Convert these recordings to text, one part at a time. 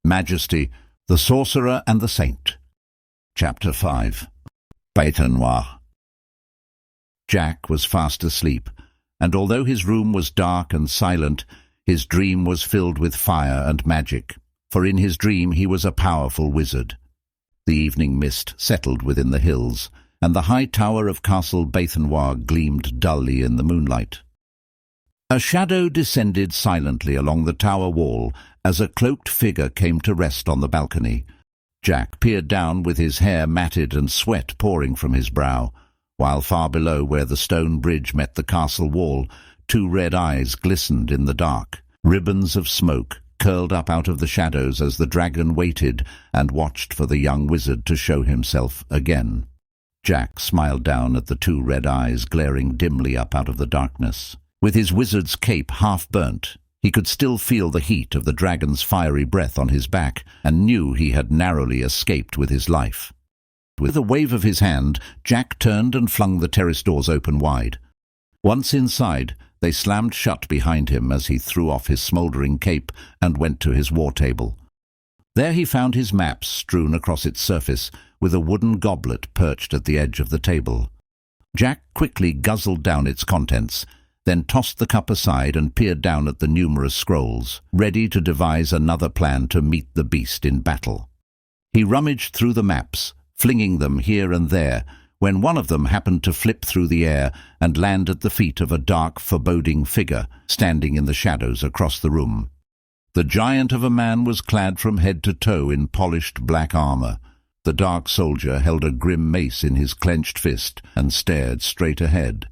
Majesty, the Sorcerer and the Saint. Chapter 5. Bête Noire. Jack was fast asleep, and although his room was dark and silent, his dream was filled with fire and magic, for in his dream he was a powerful wizard. The evening mist settled within the hills, and the high tower of Castle Bête Noire gleamed dully in the moonlight. A shadow descended silently along the tower wall as a cloaked figure came to rest on the balcony. Jack peered down with his hair matted and sweat pouring from his brow, while far below where the stone bridge met the castle wall, two red eyes glistened in the dark. Ribbons of smoke curled up out of the shadows as the dragon waited and watched for the young wizard to show himself again. Jack smiled down at the two red eyes glaring dimly up out of the darkness. With his wizard's cape half burnt, he could still feel the heat of the dragon's fiery breath on his back and knew he had narrowly escaped with his life. With a wave of his hand, Jack turned and flung the terrace doors open wide. Once inside, they slammed shut behind him as he threw off his smouldering cape and went to his war table. There he found his maps strewn across its surface, with a wooden goblet perched at the edge of the table. Jack quickly guzzled down its contents, then tossed the cup aside and peered down at the numerous scrolls, ready to devise another plan to meet the beast in battle. He rummaged through the maps, flinging them here and there, when one of them happened to flip through the air and land at the feet of a dark, foreboding figure standing in the shadows across the room. The giant of a man was clad from head to toe in polished black armor. The dark soldier held a grim mace in his clenched fist and stared straight ahead.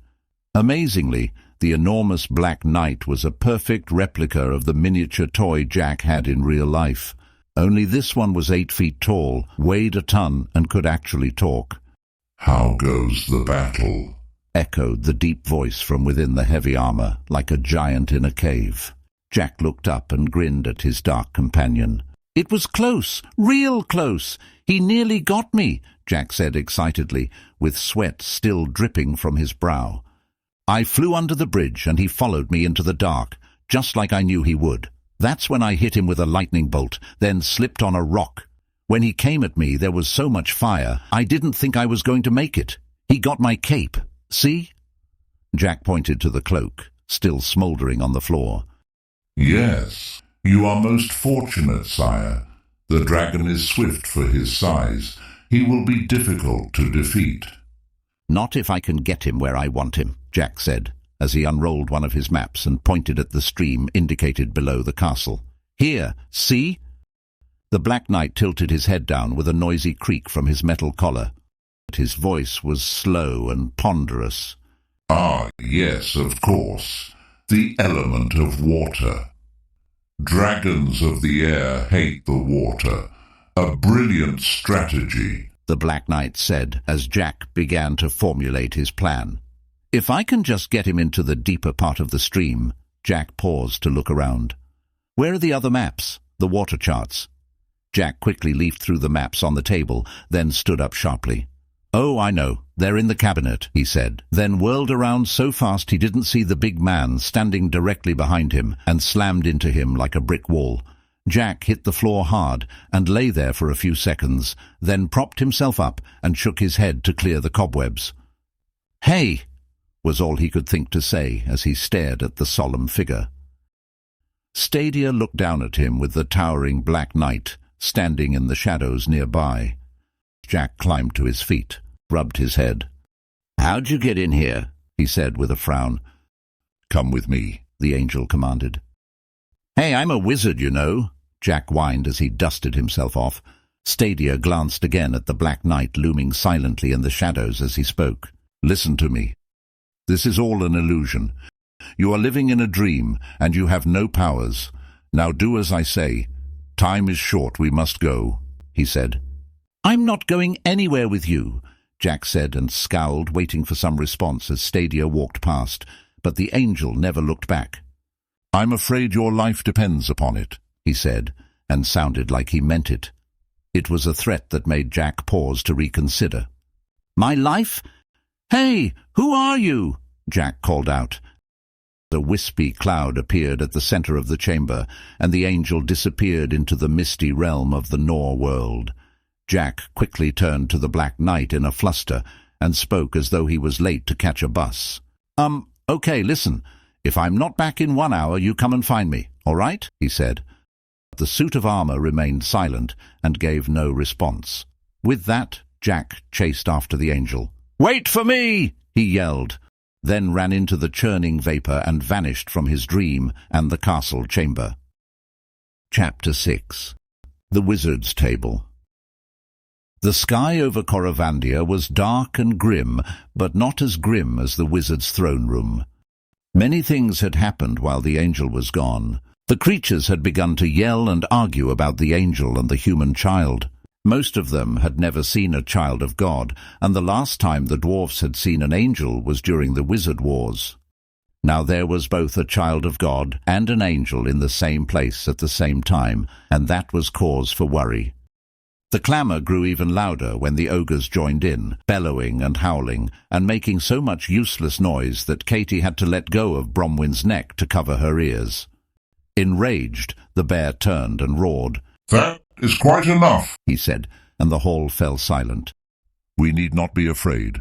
Amazingly, the enormous Black Knight was a perfect replica of the miniature toy Jack had in real life. Only this one was 8 feet tall, weighed a ton, and could actually talk. "How goes the battle?" echoed the deep voice from within the heavy armor, like a giant in a cave. Jack looked up and grinned at his dark companion. "It was close, real close. He nearly got me," Jack said excitedly, with sweat still dripping from his brow. "I flew under the bridge and he followed me into the dark, just like I knew he would. That's when I hit him with a lightning bolt, then slipped on a rock. When he came at me, there was so much fire, I didn't think I was going to make it. He got my cape. See?" Jack pointed to the cloak, still smouldering on the floor. "Yes, you are most fortunate, sire. The dragon is swift for his size. He will be difficult to defeat." "Not if I can get him where I want him," Jack said, as he unrolled one of his maps and pointed at the stream indicated below the castle. "Here, see?" The Black Knight tilted his head down with a noisy creak from his metal collar. His voice was slow and ponderous. "Ah, yes, of course. The element of water. Dragons of the air hate the water. A brilliant strategy," the Black Knight said as Jack began to formulate his plan. "If I can just get him into the deeper part of the stream." Jack paused to look around. "Where are the other maps, the water charts?" Jack quickly leafed through the maps on the table, then stood up sharply. "Oh, I know. They're in the cabinet," he said, then whirled around so fast he didn't see the big man standing directly behind him and slammed into him like a brick wall. Jack hit the floor hard and lay there for a few seconds, then propped himself up and shook his head to clear the cobwebs. "Hey!" was all he could think to say as he stared at the solemn figure. Stadia looked down at him with the towering Black Knight standing in the shadows nearby. Jack climbed to his feet, rubbed his head. "How'd you get in here?" he said with a frown. "Come with me," the angel commanded. "Hey, I'm a wizard, you know," Jack whined as he dusted himself off. Stadia glanced again at the Black Knight looming silently in the shadows as he spoke. "Listen to me. This is all an illusion. You are living in a dream, and you have no powers. Now do as I say. Time is short, we must go," he said. "I'm not going anywhere with you," Jack said and scowled, waiting for some response as Stadia walked past, but the angel never looked back. "I'm afraid your life depends upon it," he said, and sounded like he meant it. It was a threat that made Jack pause to reconsider. "My life? Hey, who are you?" Jack called out. A wispy cloud appeared at the center of the chamber, and the angel disappeared into the misty realm of the Nor world. Jack quickly turned to the Black Knight in a fluster, and spoke as though he was late to catch a bus. Okay, listen. If I'm not back in 1 hour, you come and find me, all right?" he said. The suit of armor remained silent and gave no response. With that, Jack chased after the angel. "Wait for me!" he yelled, then ran into the churning vapor and vanished from his dream and the castle chamber. Chapter 6. The Wizard's Table. The sky over Coravandia was dark and grim, but not as grim as the wizard's throne room. Many things had happened while the angel was gone. The creatures had begun to yell and argue about the angel and the human child. Most of them had never seen a child of God, and the last time the dwarfs had seen an angel was during the Wizard Wars. Now there was both a child of God and an angel in the same place at the same time, and that was cause for worry. The clamour grew even louder when the ogres joined in, bellowing and howling, and making so much useless noise that Katy had to let go of Bromwin's neck to cover her ears. Enraged, the bear turned and roared. "That is quite enough," he said, and the hall fell silent. "We need not be afraid.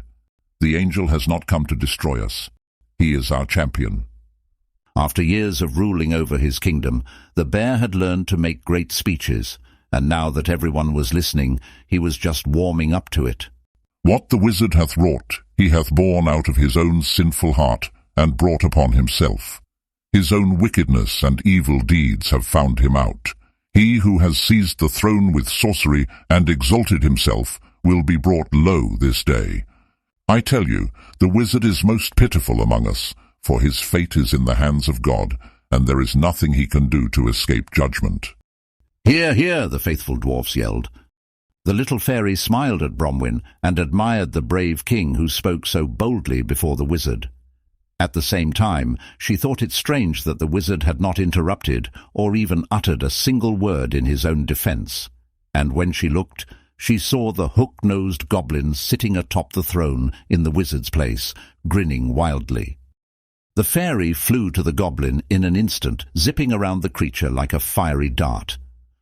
The angel has not come to destroy us. He is our champion." After years of ruling over his kingdom, the bear had learned to make great speeches, and now that everyone was listening, he was just warming up to it. "What the wizard hath wrought, he hath borne out of his own sinful heart, and brought upon himself. His own wickedness and evil deeds have found him out. He who has seized the throne with sorcery and exalted himself will be brought low this day. I tell you, the wizard is most pitiful among us, for his fate is in the hands of God, and there is nothing he can do to escape judgment." "Hear, hear!" the faithful dwarfs yelled. The little fairy smiled at Bromwin and admired the brave king who spoke so boldly before the wizard. At the same time, she thought it strange that the wizard had not interrupted or even uttered a single word in his own defense. And when she looked, she saw the hook-nosed goblin sitting atop the throne in the wizard's place, grinning wildly. The fairy flew to the goblin in an instant, zipping around the creature like a fiery dart.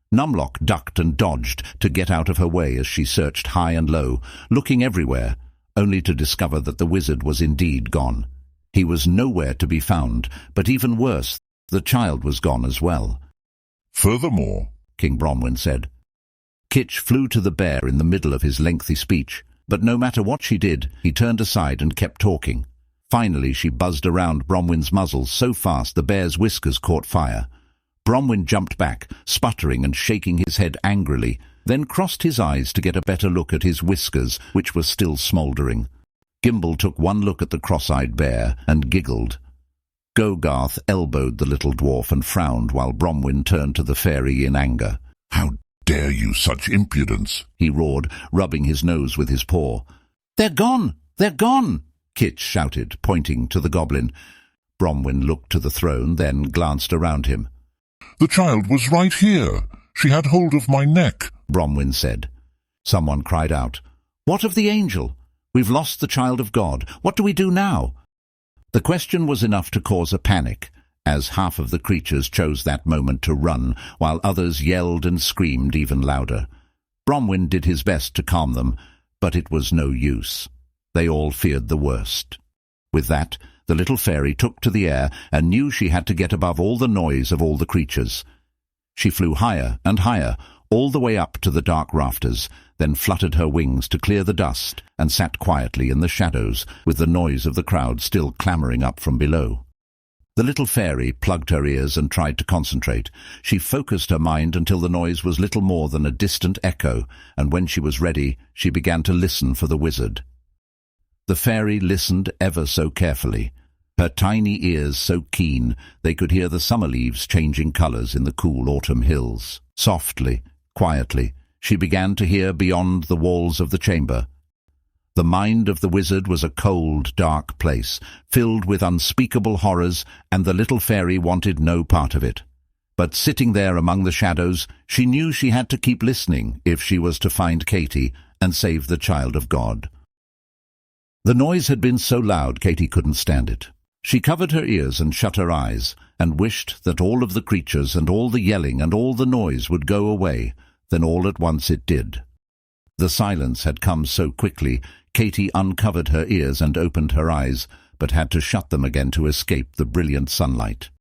Numlock ducked and dodged to get out of her way as she searched high and low, looking everywhere, only to discover that the wizard was indeed gone. He was nowhere to be found, but even worse, the child was gone as well. "Furthermore," King Bromwin said. Kitch flew to the bear in the middle of his lengthy speech, but no matter what she did, he turned aside and kept talking. Finally she buzzed around Bromwin's muzzle so fast the bear's whiskers caught fire. Bromwin jumped back, sputtering and shaking his head angrily, then crossed his eyes to get a better look at his whiskers, which were still smouldering. Gimble took one look at the cross-eyed bear and giggled. Gogarth elbowed the little dwarf and frowned while Bromwin turned to the fairy in anger. "How dare you such impudence?" he roared, rubbing his nose with his paw. "They're gone! They're gone!" Kitch shouted, pointing to the goblin. Bromwin looked to the throne, then glanced around him. "The child was right here. She had hold of my neck," Bromwin said. Someone cried out, "What of the angel? We've lost the child of God. What do we do now?" The question was enough to cause a panic, as half of the creatures chose that moment to run, while others yelled and screamed even louder. Bromwin did his best to calm them, but it was no use. They all feared the worst. With that, the little fairy took to the air and knew she had to get above all the noise of all the creatures. She flew higher and higher, all the way up to the dark rafters, then fluttered her wings to clear the dust and sat quietly in the shadows, with the noise of the crowd still clamouring up from below. The little fairy plugged her ears and tried to concentrate. She focused her mind until the noise was little more than a distant echo, and when she was ready, she began to listen for the wizard. The fairy listened ever so carefully, her tiny ears so keen they could hear the summer leaves changing colours in the cool autumn hills. Softly, quietly, she began to hear beyond the walls of the chamber. The mind of the wizard was a cold, dark place, filled with unspeakable horrors, and the little fairy wanted no part of it. But sitting there among the shadows, she knew she had to keep listening if she was to find Katy and save the child of God. The noise had been so loud Katy couldn't stand it. She covered her ears and shut her eyes, and wished that all of the creatures and all the yelling and all the noise would go away. Then all at once it did. The silence had come so quickly, Katy uncovered her ears and opened her eyes, but had to shut them again to escape the brilliant sunlight.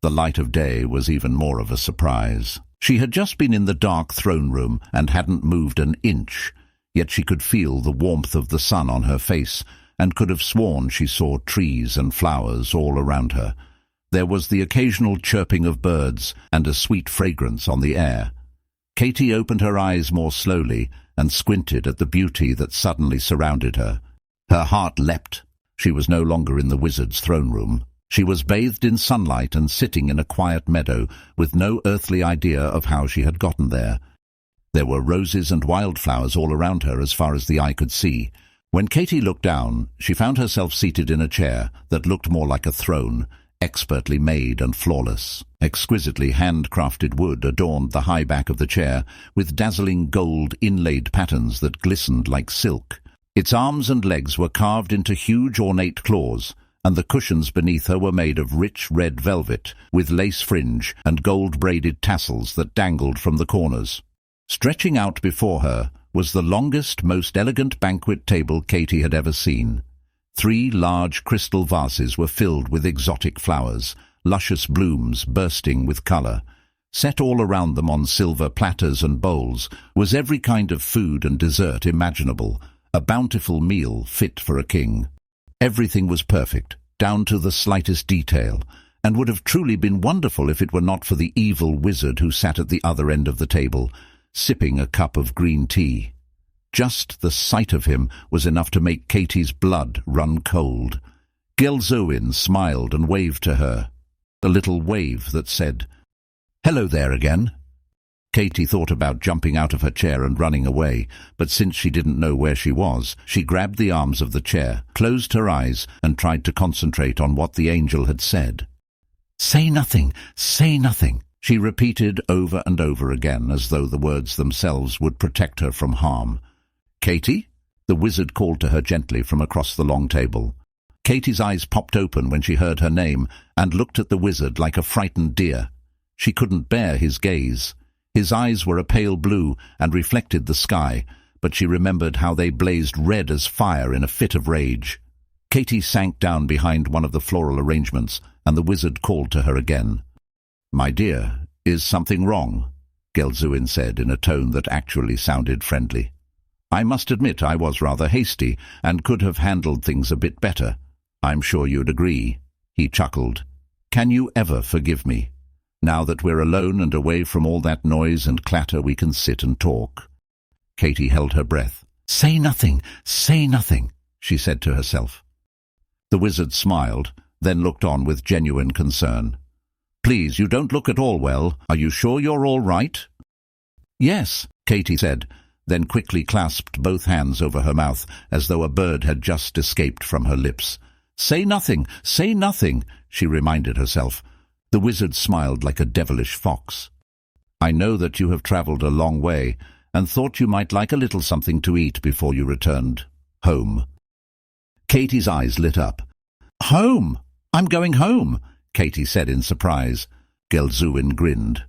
The light of day was even more of a surprise. She had just been in the dark throne room and hadn't moved an inch, yet she could feel the warmth of the sun on her face, and could have sworn she saw trees and flowers all around her. There was the occasional chirping of birds and a sweet fragrance on the air. Katy opened her eyes more slowly and squinted at the beauty that suddenly surrounded her. Her heart leapt. She was no longer in the wizard's throne room. She was bathed in sunlight and sitting in a quiet meadow, with no earthly idea of how she had gotten there. There were roses and wildflowers all around her as far as the eye could see. When Katy looked down, she found herself seated in a chair that looked more like a throne, expertly made and flawless. Exquisitely handcrafted wood adorned the high back of the chair, with dazzling gold inlaid patterns that glistened like silk. Its arms and legs were carved into huge ornate claws, and the cushions beneath her were made of rich red velvet, with lace fringe and gold-braided tassels that dangled from the corners. Stretching out before her was the longest, most elegant banquet table Katy had ever seen. 3 large crystal vases were filled with exotic flowers, luscious blooms bursting with colour. Set all around them on silver platters and bowls was every kind of food and dessert imaginable, a bountiful meal fit for a king. Everything was perfect, down to the slightest detail, and would have truly been wonderful if it were not for the evil wizard who sat at the other end of the table, sipping a cup of green tea. Just the sight of him was enough to make Katy's blood run cold. Gelzuin smiled and waved to her, a little wave that said, "Hello there again." Katy thought about jumping out of her chair and running away, but since she didn't know where she was, she grabbed the arms of the chair, closed her eyes, and tried to concentrate on what the angel had said. "Say nothing, say nothing," she repeated over and over again, as though the words themselves would protect her from harm. "Katy?" the wizard called to her gently from across the long table. Katy's eyes popped open when she heard her name and looked at the wizard like a frightened deer. She couldn't bear his gaze. His eyes were a pale blue and reflected the sky, but she remembered how they blazed red as fire in a fit of rage. Katy sank down behind one of the floral arrangements, and the wizard called to her again. "My dear, is something wrong?" Gelzuin said in a tone that actually sounded friendly. "I must admit I was rather hasty and could have handled things a bit better. I'm sure you'd agree." He chuckled. "Can you ever forgive me? Now that we're alone and away from all that noise and clatter, we can sit and talk." Katy held her breath. "Say nothing, she said to herself. The wizard smiled, then looked on with genuine concern. "Please, you don't look at all well. Are you sure you're all right?" "Yes," Katy said, then quickly clasped both hands over her mouth, as though a bird had just escaped from her lips. Say nothing, she reminded herself. The wizard smiled like a devilish fox. "I know that you have travelled a long way, and thought you might like a little something to eat before you returned home." Katy's eyes lit up. "Home? I'm going home," Katy said in surprise. Gelzuin grinned.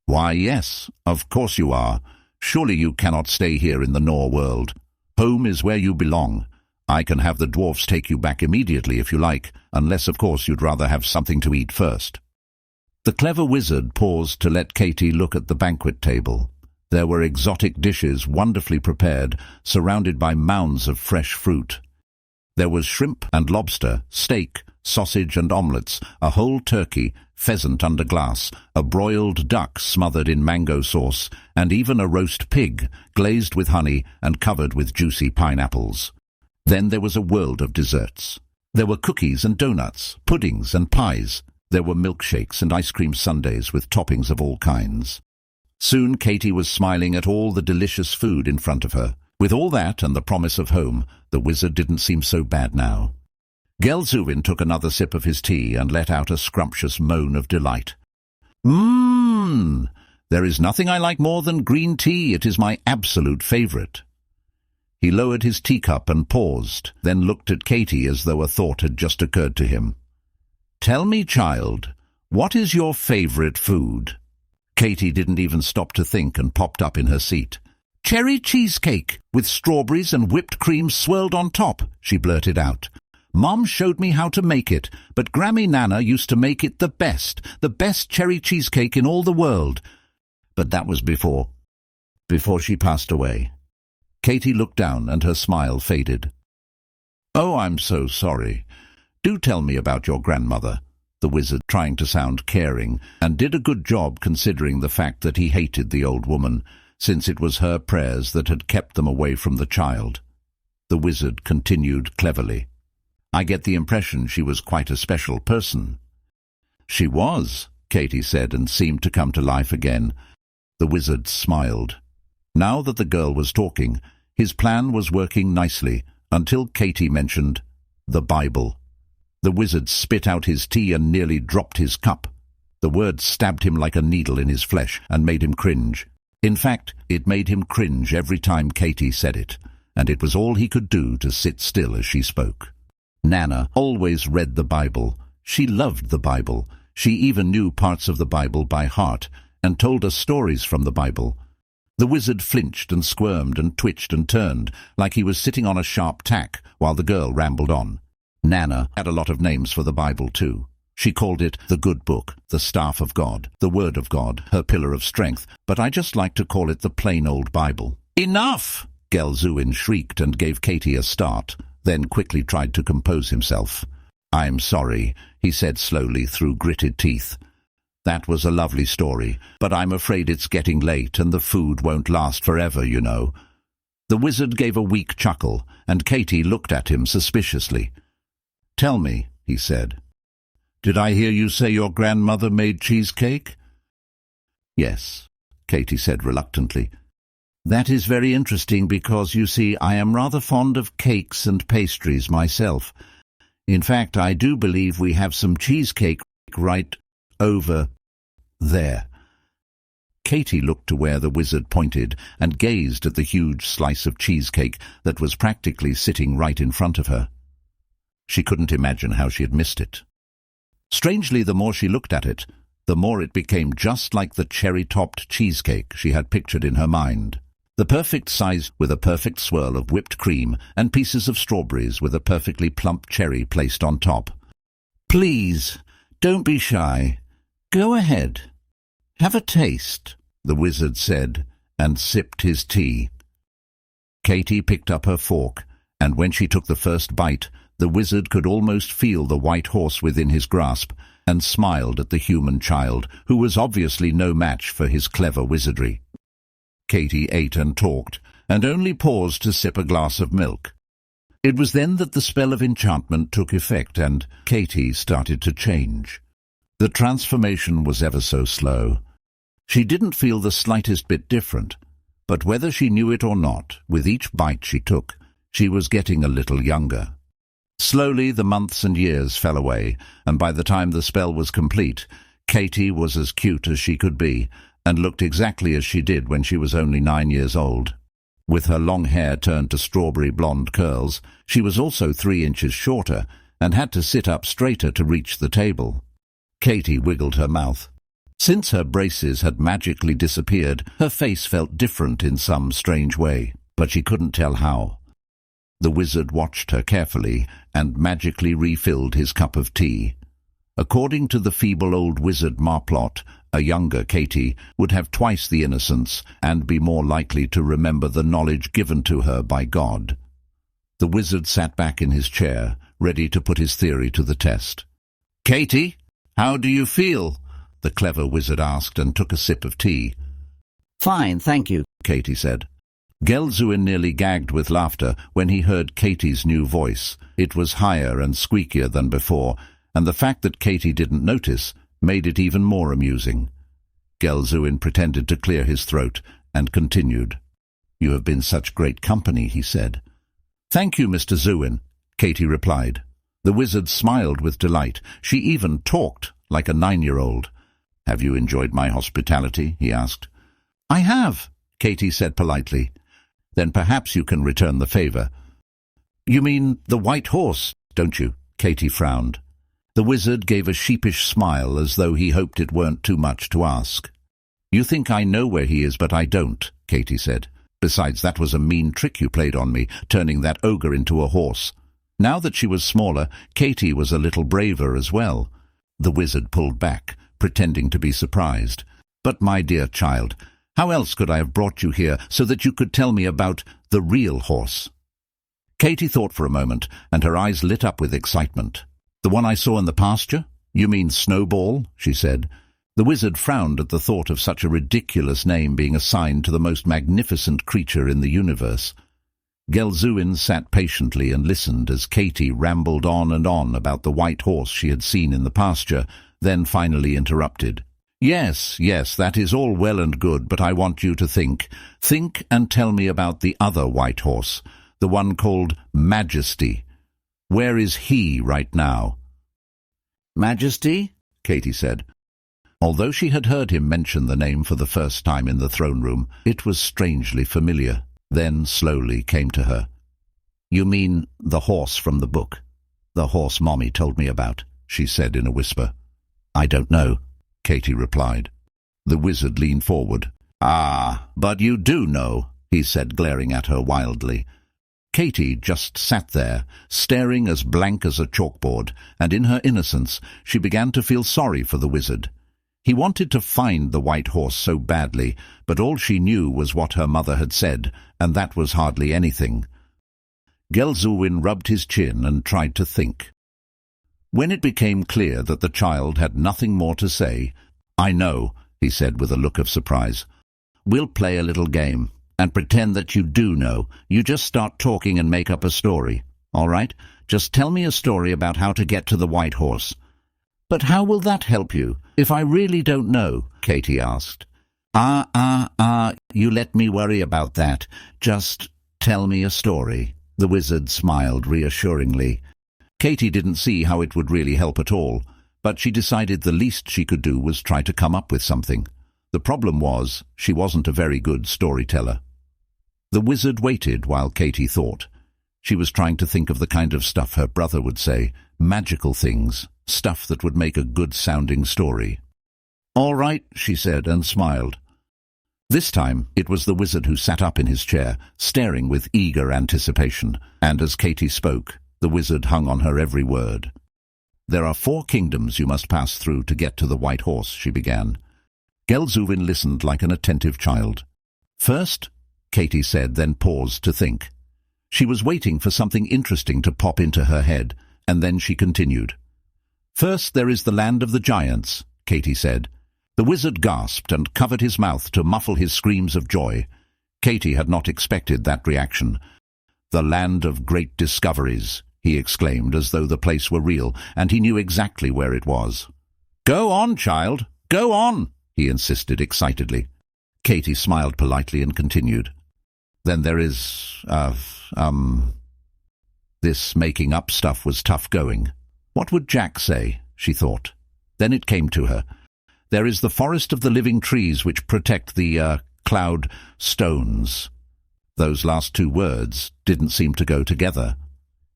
"Why, yes, of course you are. Surely you cannot stay here in the Nor world. Home is where you belong. I can have the dwarfs take you back immediately if you like, unless of course you'd rather have something to eat first." The clever wizard paused to let Katy look at the banquet table. There were exotic dishes wonderfully prepared, surrounded by mounds of fresh fruit. There was shrimp and lobster, steak, sausage and omelettes, a whole turkey, pheasant under glass, a broiled duck smothered in mango sauce, and even a roast pig, glazed with honey and covered with juicy pineapples. Then there was a world of desserts. There were cookies and donuts, puddings and pies. There were milkshakes and ice cream sundaes with toppings of all kinds. Soon Katy was smiling at all the delicious food in front of her. With all that and the promise of home, the wizard didn't seem so bad now. Gelzuin took another sip of his tea and let out a scrumptious moan of delight. There is nothing I like more than green tea. It is my absolute favourite." He lowered his teacup and paused, then looked at Katy as though a thought had just occurred to him. "Tell me, child, what is your favorite food?" Katy didn't even stop to think and popped up in her seat. "Cherry cheesecake with strawberries and whipped cream swirled on top," she blurted out. "Mom showed me how to make it, but Grammy Nana used to make it the best cherry cheesecake in all the world." But that was before she passed away. Katy looked down and her smile faded. "Oh, I'm so sorry. Do tell me about your grandmother," the wizard, trying to sound caring, and did a good job considering the fact that he hated the old woman, since it was her prayers that had kept them away from the child. The wizard continued cleverly. "I get the impression she was quite a special person." "She was," Katy said, and seemed to come to life again. The wizard smiled. Now that the girl was talking, his plan was working nicely, until Katy mentioned the Bible. The wizard spit out his tea and nearly dropped his cup. The word stabbed him like a needle in his flesh and made him cringe. In fact, it made him cringe every time Katy said it, and it was all he could do to sit still as she spoke. Nana always read the Bible. She loved the Bible. She even knew parts of the Bible by heart and told us stories from the Bible. The wizard flinched and squirmed and twitched and turned like he was sitting on a sharp tack while the girl rambled on. Nana had a lot of names for the Bible too. She called it the Good Book, the Staff of God, the Word of God, her pillar of strength, but I just like to call it the plain old Bible. "Enough!" Gelzuin shrieked and gave Katy a start, then quickly tried to compose himself. "I'm sorry," he said slowly through gritted teeth. "That was a lovely story, but I'm afraid it's getting late and the food won't last forever, you know." The wizard gave a weak chuckle, and Katy looked at him suspiciously. "Tell me," he said, "did I hear you say your grandmother made cheesecake?" "Yes," Katy said reluctantly. "That is very interesting because, you see, I am rather fond of cakes and pastries myself. In fact, I do believe we have some cheesecake right over there." Katy looked to where the wizard pointed and gazed at the huge slice of cheesecake that was practically sitting right in front of her. She couldn't imagine how she had missed it. Strangely, the more she looked at it, the more it became just like the cherry-topped cheesecake she had pictured in her mind. The perfect size with a perfect swirl of whipped cream and pieces of strawberries with a perfectly plump cherry placed on top. "Please, don't be shy. Go ahead. Have a taste," the wizard said, and sipped his tea. Katy picked up her fork, and when she took the first bite, the wizard could almost feel the white horse within his grasp and smiled at the human child, who was obviously no match for his clever wizardry. Katy ate and talked, and only paused to sip a glass of milk. It was then that the spell of enchantment took effect, and Katy started to change. The transformation was ever so slow. She didn't feel the slightest bit different, but whether she knew it or not, with each bite she took, she was getting a little younger. Slowly the months and years fell away, and by the time the spell was complete, Katy was as cute as she could be, and looked exactly as she did when she was only 9 years old. With her long hair turned to strawberry blonde curls, she was also 3 inches shorter, and had to sit up straighter to reach the table. Katy wiggled her mouth. Since her braces had magically disappeared, her face felt different in some strange way, but she couldn't tell how. The wizard watched her carefully and magically refilled his cup of tea. According to the feeble old wizard Marplot, a younger Katy would have twice the innocence and be more likely to remember the knowledge given to her by God. The wizard sat back in his chair, ready to put his theory to the test. "Katy, how do you feel?" the clever wizard asked and took a sip of tea. "Fine, thank you," Katy said. Gelzuin nearly gagged with laughter when he heard Katy's new voice. It was higher and squeakier than before, and the fact that Katy didn't notice made it even more amusing. Gelzuin pretended to clear his throat and continued. "You have been such great company," he said. "Thank you, Mr. Zuin," Katy replied. The wizard smiled with delight. She even talked like a 9-year-old. "Have you enjoyed my hospitality?" he asked. "I have," Katy said politely. "Then perhaps you can return the favor." "You mean the white horse, don't you?" Katy frowned. The wizard gave a sheepish smile as though he hoped it weren't too much to ask. "You think I know where he is, but I don't," Katy said. "Besides, that was a mean trick you played on me, turning that ogre into a horse." Now that she was smaller, Katy was a little braver as well. The wizard pulled back, pretending to be surprised. "But my dear child, how else could I have brought you here so that you could tell me about the real horse?" Katy thought for a moment, and her eyes lit up with excitement. "The one I saw in the pasture? You mean Snowball?" she said. The wizard frowned at the thought of such a ridiculous name being assigned to the most magnificent creature in the universe. Gelzuin sat patiently and listened as Katy rambled on and on about the white horse she had seen in the pasture, then finally interrupted. Yes, that is all well and good, but I want you to think. Think and tell me about the other white horse, the one called Majesty. Where is he right now?" Majesty? Katy said. Although she had heard him mention the name for the first time in the throne room, it was strangely familiar. Then slowly came to her. "You mean the horse from the book? The horse Mommy told me about," she said in a whisper. "I don't know," Katy replied. The wizard leaned forward. "Ah, but you do know," he said, glaring at her wildly. Katy just sat there, staring as blank as a chalkboard, and in her innocence she began to feel sorry for the wizard. He wanted to find the white horse so badly, but all she knew was what her mother had said, and that was hardly anything. Gelzuin rubbed his chin and tried to think. When it became clear that the child had nothing more to say, "I know," he said with a look of surprise. "We'll play a little game, and pretend that you do know. You just start talking and make up a story, all right? Just tell me a story about how to get to the white horse." "But how will that help you, if I really don't know?" Katy asked. You let me worry about that. Just tell me a story." The wizard smiled reassuringly. Katy didn't see how it would really help at all, but she decided the least she could do was try to come up with something. The problem was, she wasn't a very good storyteller. The wizard waited while Katy thought. She was trying to think of the kind of stuff her brother would say, magical things, stuff that would make a good-sounding story. "All right," she said, and smiled. This time it was the wizard who sat up in his chair, staring with eager anticipation, and as Katy spoke, the wizard hung on her every word. "There are 4 kingdoms you must pass through to get to the white horse," she began. Gelzuin listened like an attentive child. "First," Katy said, then paused to think. She was waiting for something interesting to pop into her head, and then she continued. "First there is the land of the giants," Katy said. The wizard gasped and covered his mouth to muffle his screams of joy. Katy had not expected that reaction. "The land of great discoveries," he exclaimed, as though the place were real, and he knew exactly where it was. "Go on, child, go on," he insisted excitedly. Katy smiled politely and continued. "Then there is, This making up stuff was tough going. What would Jack say?" she thought. Then it came to her. "There is the forest of the living trees which protect the, cloud stones." Those last 2 words didn't seem to go together.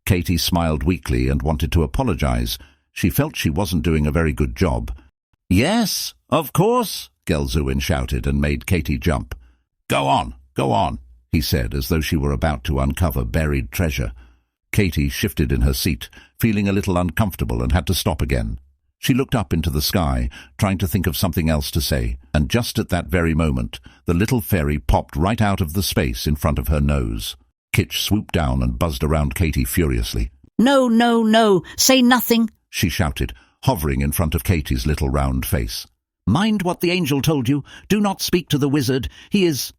Katy smiled weakly and wanted to apologize. She felt she wasn't doing a very good job. "Yes, of course," Gelzuin shouted and made Katy jump. Go on," he said, as though she were about to uncover buried treasure. Katy shifted in her seat, feeling a little uncomfortable, and had to stop again. She looked up into the sky, trying to think of something else to say, and just at that very moment, the little fairy popped right out of the space in front of her nose. Kitch swooped down and buzzed around Katy furiously. No, say nothing," she shouted, hovering in front of Katy's little round face. "Mind what the angel told you. Do not speak to the wizard. He is—"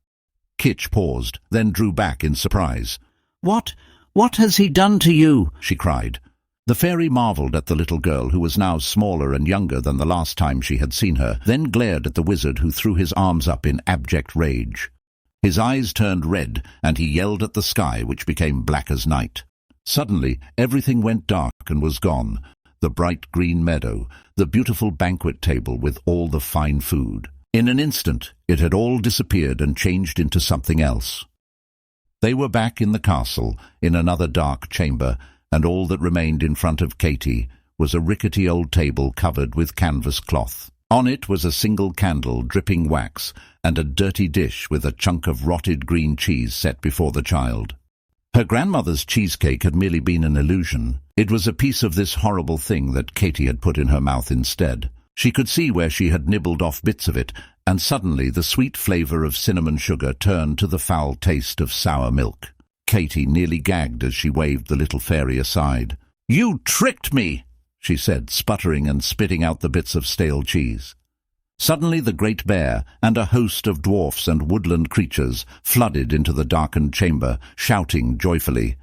Kitch paused, then drew back in surprise. What has he done to you?" she cried. The fairy marvelled at the little girl, who was now smaller and younger than the last time she had seen her, then glared at the wizard, who threw his arms up in abject rage. His eyes turned red, and he yelled at the sky, which became black as night. Suddenly, everything went dark and was gone. The bright green meadow, the beautiful banquet table with all the fine food. In an instant, it had all disappeared and changed into something else. They were back in the castle, in another dark chamber, and all that remained in front of Katy was a rickety old table covered with canvas cloth. On it was a single candle dripping wax and a dirty dish with a chunk of rotted green cheese set before the child. Her grandmother's cheesecake had merely been an illusion. It was a piece of this horrible thing that Katy had put in her mouth instead. She could see where she had nibbled off bits of it, and suddenly the sweet flavor of cinnamon sugar turned to the foul taste of sour milk. Katy nearly gagged as she waved the little fairy aside. "You tricked me!" she said, sputtering and spitting out the bits of stale cheese. Suddenly the great bear and a host of dwarfs and woodland creatures flooded into the darkened chamber, shouting joyfully.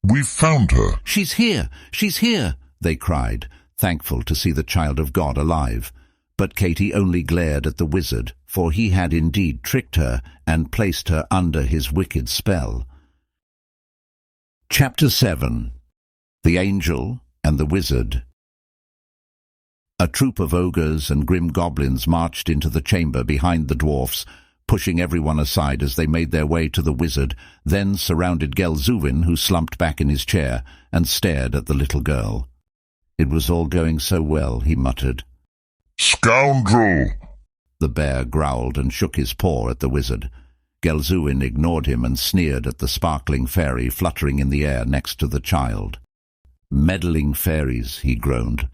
"We've found her!" "She's here! She's here!" they cried, thankful to see the child of God alive. But Katy only glared at the wizard, for he had indeed tricked her and placed her under his wicked spell. Chapter 7. The Angel and the Wizard. A troop of ogres and grim goblins marched into the chamber behind the dwarfs, pushing everyone aside as they made their way to the wizard, then surrounded Gelzuvin, who slumped back in his chair, and stared at the little girl. It was all going so well, he muttered. "Scoundrel!" The bear growled and shook his paw at the wizard. Gelzuvin ignored him and sneered at the sparkling fairy fluttering in the air next to the child. "Meddling fairies," he groaned.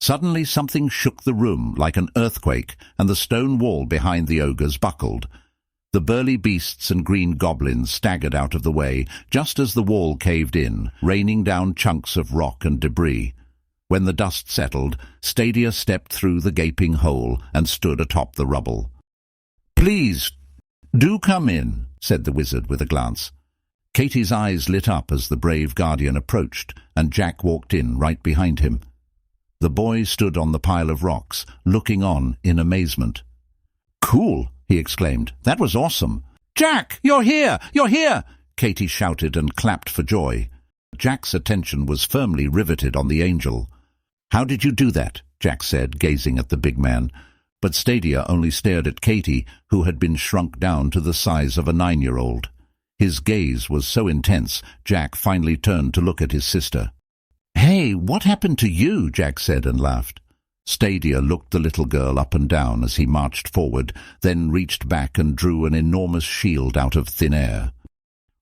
Suddenly something shook the room like an earthquake, and the stone wall behind the ogres buckled. The burly beasts and green goblins staggered out of the way, just as the wall caved in, raining down chunks of rock and debris. When the dust settled, Stadia stepped through the gaping hole and stood atop the rubble. "Please, do come in," said the wizard with a glance. Katy's eyes lit up as the brave guardian approached, and Jack walked in right behind him. The boy stood on the pile of rocks, looking on in amazement. "Cool," he exclaimed. "That was awesome." "Jack, you're here! You're here!" Katy shouted and clapped for joy. Jack's attention was firmly riveted on the angel. "How did you do that?" Jack said, gazing at the big man. But Stadia only stared at Katy, who had been shrunk down to the size of a 9-year-old. His gaze was so intense, Jack finally turned to look at his sister. "Hey, what happened to you?" Jack said and laughed. Stadia looked the little girl up and down as he marched forward, then reached back and drew an enormous shield out of thin air.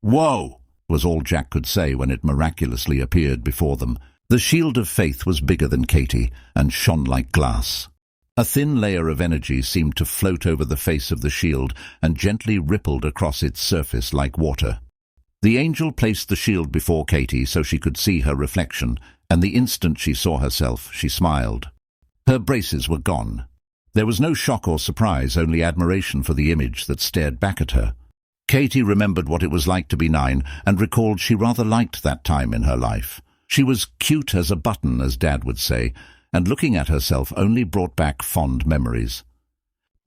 "Whoa!" was all Jack could say when it miraculously appeared before them. The shield of faith was bigger than Katy and shone like glass. A thin layer of energy seemed to float over the face of the shield and gently rippled across its surface like water. The angel placed the shield before Katy so she could see her reflection, and the instant she saw herself, she smiled. Her braces were gone. There was no shock or surprise, only admiration for the image that stared back at her. Katy remembered what it was like to be 9 and recalled she rather liked that time in her life. She was cute as a button, as Dad would say, and looking at herself only brought back fond memories.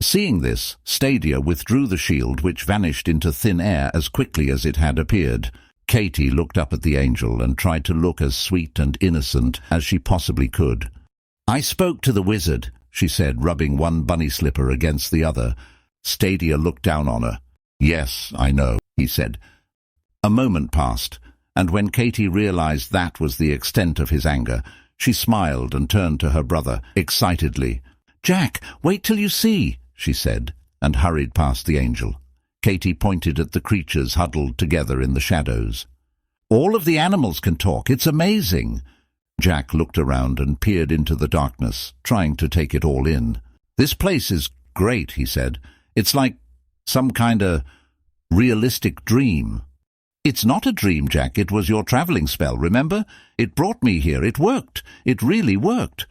Seeing this, Stadia withdrew the shield, which vanished into thin air as quickly as it had appeared. Katy looked up at the angel and tried to look as sweet and innocent as she possibly could. "I spoke to the wizard," she said, rubbing one bunny slipper against the other. Stadia looked down on her. "Yes, I know," he said. A moment passed, and when Katy realized that was the extent of his anger, she smiled and turned to her brother excitedly. "Jack, wait till you see," she said, and hurried past the angel. Katy pointed at the creatures huddled together in the shadows. "All of the animals can talk. It's amazing." Jack looked around and peered into the darkness, trying to take it all in. "This place is great," he said. "It's like some kind of realistic dream." "It's not a dream, Jack. It was your traveling spell, remember? It brought me here. It worked. It really worked."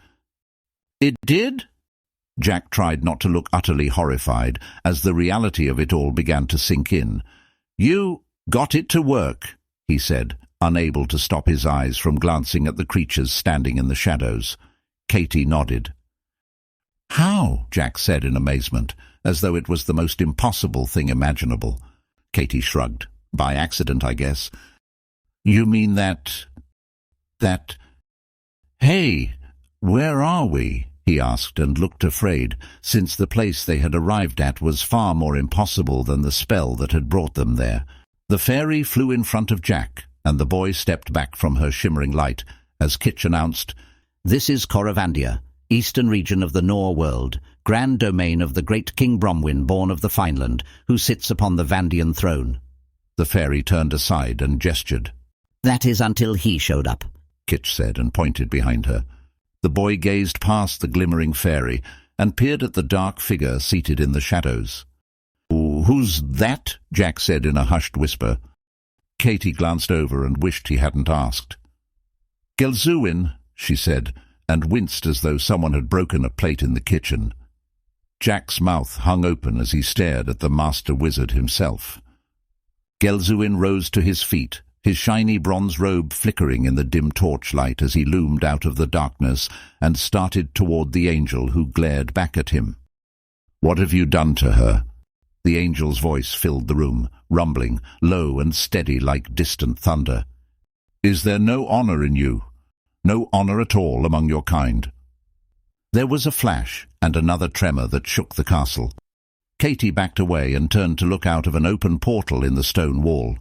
"It did?" Jack tried not to look utterly horrified as the reality of it all began to sink in. "You got it to work," he said, unable to stop his eyes from glancing at the creatures standing in the shadows. Katy nodded. "How?" Jack said in amazement, as though it was the most impossible thing imaginable. Katy shrugged. "By accident, I guess." "You mean that... Hey, where are we?" he asked, and looked afraid, since the place they had arrived at was far more impossible than the spell that had brought them there. The fairy flew in front of Jack, and the boy stepped back from her shimmering light as Kitch announced, This is Coravandia, eastern region of the Nor world, grand domain of the great King Bromwyn, born of the Fineland, who sits upon the Vandian throne." The fairy turned aside and gestured. "That is until he showed up," Kitch said, and pointed behind her. The boy gazed past the glimmering fairy and peered at the dark figure seated in the shadows. "Who's that?" Jack said in a hushed whisper. Katy glanced over and wished he hadn't asked. "Gelzuin," she said, and winced as though someone had broken a plate in the kitchen. Jack's mouth hung open as he stared at the master wizard himself. Gelzuin rose to his feet, his shiny bronze robe flickering in the dim torchlight as he loomed out of the darkness and started toward the angel, who glared back at him. "What have you done to her?" The angel's voice filled the room, rumbling, low and steady like distant thunder. "Is there no honor in you? No honor at all among your kind?" There was a flash and another tremor that shook the castle. Katy backed away and turned to look out of an open portal in the stone wall.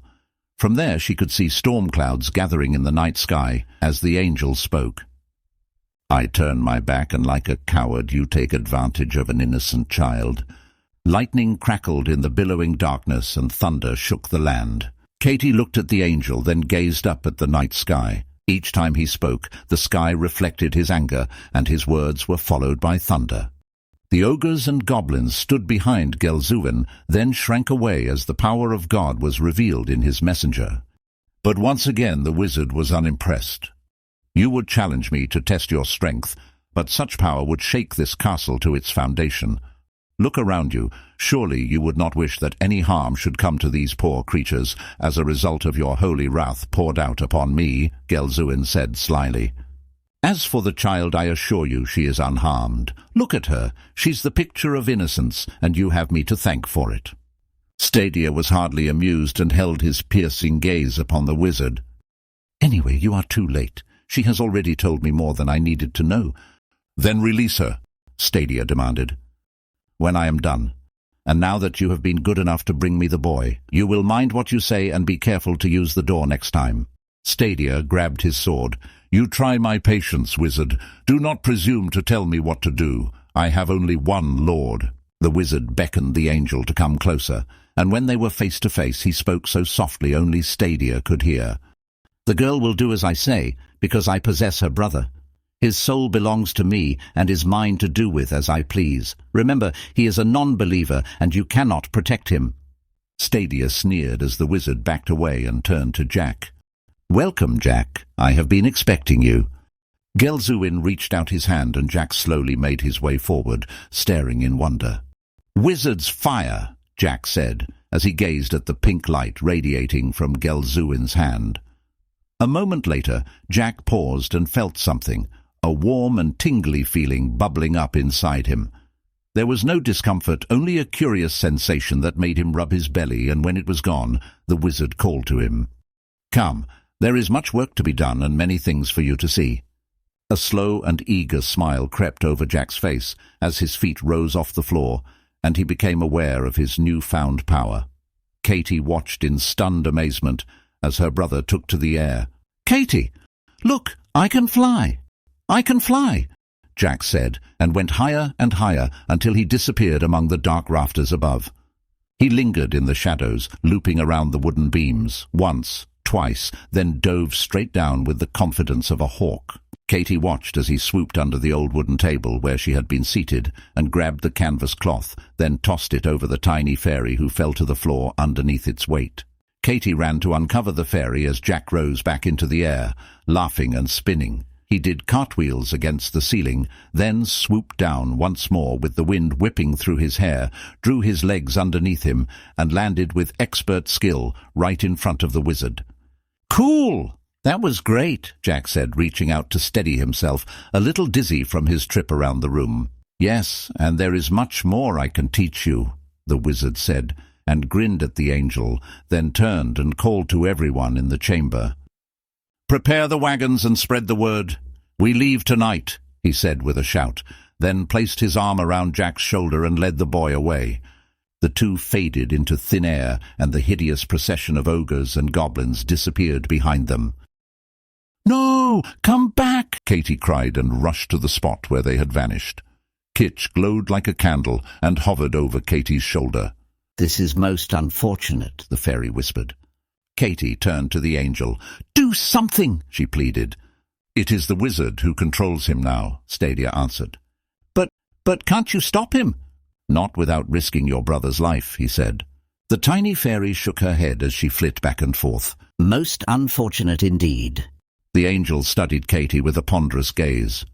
From there she could see storm clouds gathering in the night sky as the angel spoke. "I turn my back, and like a coward you take advantage of an innocent child." Lightning crackled in the billowing darkness and thunder shook the land. Katy looked at the angel, then gazed up at the night sky. Each time he spoke, the sky reflected his anger, and his words were followed by thunder. The ogres and goblins stood behind Gelzuin, then shrank away as the power of God was revealed in his messenger. But once again the wizard was unimpressed. "You would challenge me to test your strength, but such power would shake this castle to its foundation. Look around you. Surely you would not wish that any harm should come to these poor creatures as a result of your holy wrath poured out upon me," Gelzuin said slyly. "As for the child, I assure you she is unharmed. Look at her. She's the picture of innocence, and you have me to thank for it." Stadia was hardly amused and held his piercing gaze upon the wizard. "Anyway, you are too late. She has already told me more than I needed to know." "Then release her," Stadia demanded. "When I am done. And now that you have been good enough to bring me the boy, you will mind what you say and be careful to use the door next time." Stadia grabbed his sword. "You try my patience, wizard. Do not presume to tell me what to do. I have only one lord." The wizard beckoned the angel to come closer, and when they were face to face he spoke so softly only Stadia could hear. "The girl will do as I say, because I possess her brother. His soul belongs to me and is mine to do with as I please. Remember, he is a non-believer, and you cannot protect him." Stadia sneered as the wizard backed away and turned to Jack. "Welcome, Jack. I have been expecting you." Gelzuin reached out his hand, and Jack slowly made his way forward, staring in wonder. "Wizard's fire," Jack said, as he gazed at the pink light radiating from Gelzuin's hand. A moment later, Jack paused and felt something, a warm and tingly feeling bubbling up inside him. There was no discomfort, only a curious sensation that made him rub his belly, and when it was gone, the wizard called to him. "Come, there is much work to be done and many things for you to see." A slow and eager smile crept over Jack's face as his feet rose off the floor, and he became aware of his newfound power. Katy watched in stunned amazement as her brother took to the air. "Katy, look, I can fly! I can fly!" Jack said, and went higher and higher until he disappeared among the dark rafters above. He lingered in the shadows, looping around the wooden beams, once, twice, then dove straight down with the confidence of a hawk. Katy watched as he swooped under the old wooden table where she had been seated and grabbed the canvas cloth, then tossed it over the tiny fairy, who fell to the floor underneath its weight. Katy ran to uncover the fairy as Jack rose back into the air, laughing and spinning. He did cartwheels against the ceiling, then swooped down once more with the wind whipping through his hair, drew his legs underneath him, and landed with expert skill right in front of the wizard. "Cool! That was great," Jack said, reaching out to steady himself, a little dizzy from his trip around the room. "Yes, and there is much more I can teach you," the wizard said, and grinned at the angel, then turned and called to everyone in the chamber. "Prepare the wagons and spread the word. We leave tonight," he said with a shout, then placed his arm around Jack's shoulder and led the boy away. The two faded into thin air, and the hideous procession of ogres and goblins disappeared behind them. "No! Come back!" Katy cried and rushed to the spot where they had vanished. Kitch glowed like a candle and hovered over Katy's shoulder. "This is most unfortunate," the fairy whispered. Katy turned to the angel. "Do something," she pleaded. "It is the wizard who controls him now," Stadia answered. But can't you stop him?" "Not without risking your brother's life," he said. The tiny fairy shook her head as she flit back and forth. "Most unfortunate indeed." The angel studied Katy with a ponderous gaze.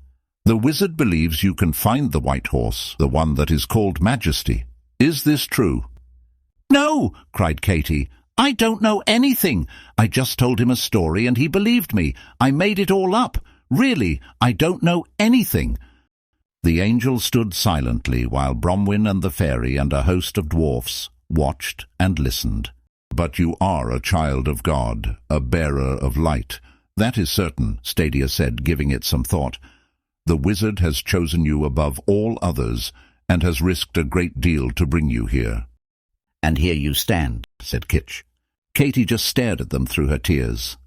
"The wizard believes you can find the white horse, the one that is called Majesty. Is this true?" "No!" cried Katy. "I don't know anything. I just told him a story and he believed me. I made it all up. Really, I don't know anything." The angel stood silently while Bromwyn and the fairy and a host of dwarfs watched and listened. "But you are a child of God, a bearer of light. That is certain," Stadia said, giving it some thought. "The wizard has chosen you above all others and has risked a great deal to bring you here." "And here you stand," said Kitch. Katy just stared at them through her tears.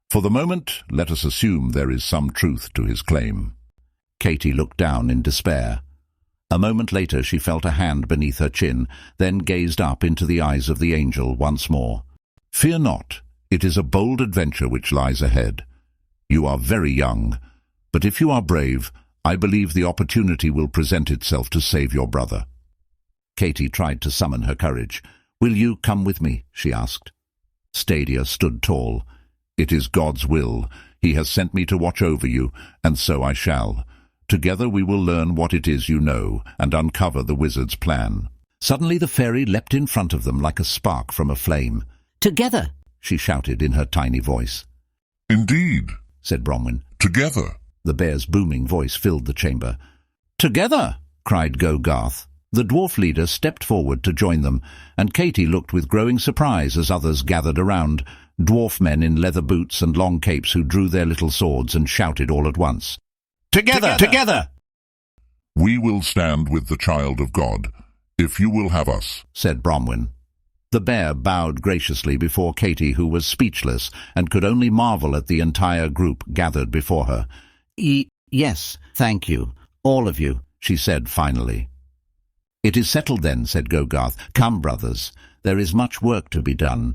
"For the moment, let us assume there is some truth to his claim." Katy looked down in despair. A moment later she felt a hand beneath her chin, then gazed up into the eyes of the angel once more. "Fear not. It is a bold adventure which lies ahead. You are very young, but if you are brave, I believe the opportunity will present itself to save your brother." Katy tried to summon her courage. "Will you come with me?" she asked. Stadia stood tall. "It is God's will. He has sent me to watch over you, and so I shall. Together we will learn what it is you know, and uncover the wizard's plan." Suddenly the fairy leapt in front of them like a spark from a flame. "Together!" she shouted in her tiny voice. "Indeed," said Bromwyn. "Together." The bear's booming voice filled the chamber. "Together!" cried Go-Garth. The dwarf leader stepped forward to join them, and Katy looked with growing surprise as others gathered around, dwarf men in leather boots and long capes who drew their little swords and shouted all at once. "Together! Together!" "We will stand with the child of God, if you will have us," said Bromwyn. The bear bowed graciously before Katy, who was speechless and could only marvel at the entire group gathered before her. Yes, thank you, all of you," she said finally. "It is settled then," said Go-Garth. "Come, brothers, there is much work to be done.